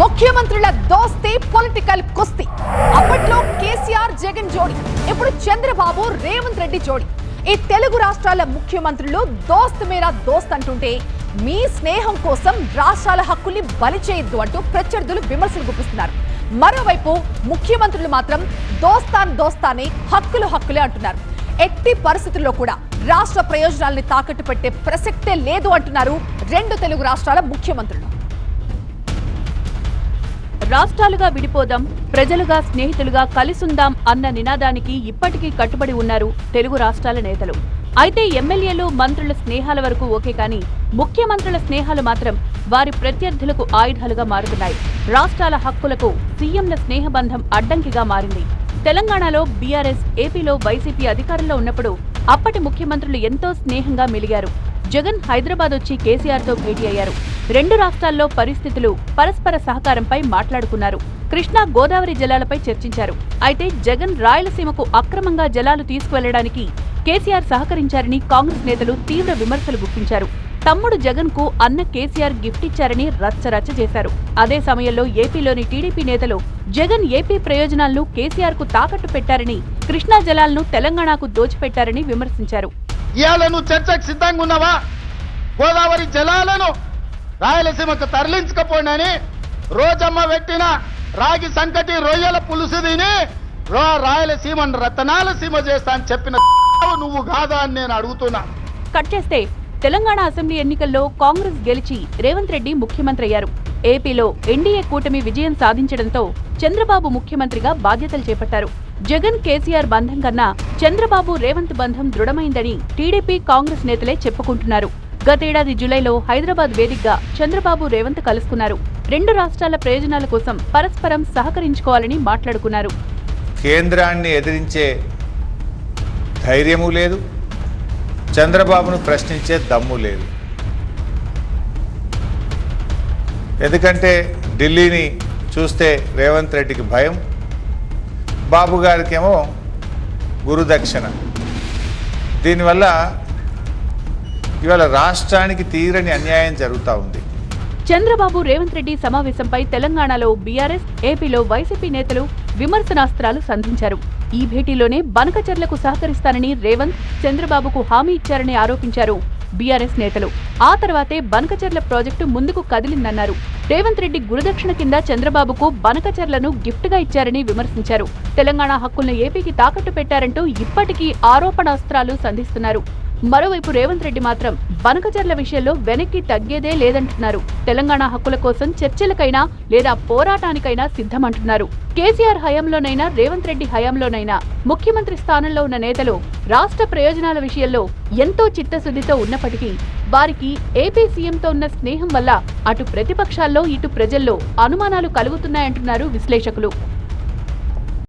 ముఖ్యమంత్రుల దోస్తీ పొలిటికల్ కుస్తీ. అప్పట్లో కేసీఆర్ జగన్ జోడి, ఇప్పుడు చంద్రబాబు రేవంత్ రెడ్డి జోడి. ఈ తెలుగు రాష్ట్రాల ముఖ్యమంత్రులు దోస్త్ మేరా దోస్త్ అంటుంటే మీ స్నేహం కోసం రాష్ట్రాల హక్కుల్ని బలి చేయొద్దు అంటూ ప్రత్యర్థులు విమర్శలు గుప్పిస్తున్నారు. మరోవైపు ముఖ్యమంత్రులు మాత్రం దోస్తానే హక్కులు హక్కులే అంటున్నారు. ఎట్టి పరిస్థితుల్లో కూడా రాష్ట్ర ప్రయోజనాల్ని తాకట్టు పెట్టే ప్రసక్తే లేదు అంటున్నారు రెండు తెలుగు రాష్ట్రాల ముఖ్యమంత్రులు. రాష్ట్రాలుగా విడిపోదాం, ప్రజలుగా స్నేహితులుగా కలిసుందాం అన్న నినాదానికి ఇప్పటికీ కట్టుబడి ఉన్నారు తెలుగు రాష్ట్రాల నేతలు. అయితే ఎమ్మెల్యేలు మంత్రుల స్నేహాల వరకు ఓకే, కానీ ముఖ్యమంత్రుల స్నేహాలు మాత్రం వారి ప్రత్యర్థులకు ఆయుధాలుగా మారుతున్నాయి. రాష్ట్రాల హక్కులకు సీఎంల స్నేహబంధం అడ్డంకిగా మారింది. తెలంగాణలో బీఆర్ఎస్, ఏపీలో వైసీపీ అధికారంలో ఉన్నప్పుడు అప్పటి ముఖ్యమంత్రులు ఎంతో స్నేహంగా మెలిగారు. జగన్ హైదరాబాద్ వచ్చి కేసీఆర్ తో భేటీ అయ్యారు. రెండు రాష్ట్రాల్లో పరిస్థితులు, పరస్పర సహకారంపై మాట్లాడుకున్నారు. కృష్ణా, గోదావరి జలాలపై చర్చించారు. అయితే జగన్ రాయలసీమకు అక్రమంగా జలాలు తీసుకువెళ్లడానికి కేసీఆర్ సహకరించారని కాంగ్రెస్ నేతలు తీవ్ర విమర్శలు గుప్పించారు. తమ్ముడు జగన్ కు అన్న కేసీఆర్ గిఫ్ట్ ఇచ్చారని రచ్చరచ్చ చేశారు. అదే సమయంలో ఏపీలోని టీడీపీ నేతలు జగన్ ఏపీ ప్రయోజనాలను కేసీఆర్ కు తాకట్టు పెట్టారని, కృష్ణా జలాలను తెలంగాణకు దోచిపెట్టారని విమర్శించారు. ఇవాళ నువ్వు చర్చకు సిద్ధంగా ఉన్నావా? గోదావరి జలాలను రాయలసీమకు తరలించకపోయినని రోజమ్మ పెట్టిన రాగి సంకటి రొయ్యల పులుసు తిని రాయలసీమను రతనాల సీమ చేస్తా అని చెప్పిన నువ్వు కాదా అని నేను అడుగుతున్నా. కట్ చేస్తే తెలంగాణ అసెంబ్లీ ఎన్నికల్లో కాంగ్రెస్ గెలిచి రేవంత్ రెడ్డి ముఖ్యమంత్రి అయ్యారు. ఏపీలో ఎన్డీఏ కూటమి విజయం సాధించడంతో చంద్రబాబు ముఖ్యమంత్రిగా బాధ్యతలు చేపట్టారు. జగన్ కేసీఆర్ బంధం కన్నా చంద్రబాబు రేవంత్ బంధం దృఢమైందని టీడీపీ, కాంగ్రెస్ నేతలే చెప్పుకుంటున్నారు. గతేడాది జూలైలో హైదరాబాద్ వేదికగా చంద్రబాబు రేవంత్ కలుసుకున్నారు. రెండు రాష్ట్రాల ప్రయోజనాల కోసం పరస్పరం సహకరించుకోవాలని మాట్లాడుకున్నారు. కేంద్రాన్ని ఎదిరించే ధైర్యము లేదు, చంద్రబాబును ప్రశ్నించే దమ్ము లేదు. ఎందుకంటే ఢిల్లీని చూస్తే రేవంత్ రెడ్డికి భయం, బాబు గారికేమో గురుదక్షిణ. దీనివల్ల ఇవాళ రాష్ట్రానికి తీరని అన్యాయం జరుగుతూ ఉంది. చంద్రబాబు రేవంత్ రెడ్డి సమావేశంపై తెలంగాణలో బీఆర్ఎస్, ఏపీలో వైసీపీ నేతలు విమర్శనాస్త్రాలు సంధించారు. ఈ భేటీలోనే బనకచెర్లకు సహకరిస్తానని రేవంత్, చంద్రబాబుకు హామీ ఇచ్చారని ఆరోపించారు బీఆర్ఎస్ నేతలు. ఆ తర్వాతే బనకచెర్ల ప్రాజెక్టు ముందుకు కదిలిందన్నారు. రేవంత్ రెడ్డి గురుదక్షిణ కింద చంద్రబాబుకు బనకచెర్లను గిఫ్ట్ గా ఇచ్చారని విమర్శించారు. తెలంగాణ హక్కులను ఏపీకి తాకట్టు పెట్టారంటూ ఇప్పటికీ ఆరోపణాస్త్రాలు సంధిస్తున్నారు. మరోవైపు రేవంత్ రెడ్డి మాత్రం బనకచెర్ల విషయంలో వెనక్కి తగ్గేదే లేదంటున్నారు. తెలంగాణ హక్కుల కోసం చర్చలకైనా లేదా పోరాటానికైనా సిద్ధమంటున్నారు. కేసీఆర్ హయాంలోనైనా రేవంత్ రెడ్డి హయాంలోనైనా ముఖ్యమంత్రి స్థానంలో ఉన్న నేతలు రాష్ట్ర ప్రయోజనాల విషయంలో ఎంతో చిత్తశుద్ధితో ఉన్నప్పటికీ వారికి ఏపీ సీఎంతో ఉన్న స్నేహం వల్ల అటు ప్రతిపక్షాల్లో, ఇటు ప్రజల్లో అనుమానాలు కలుగుతున్నాయంటున్నారు విశ్లేషకులు.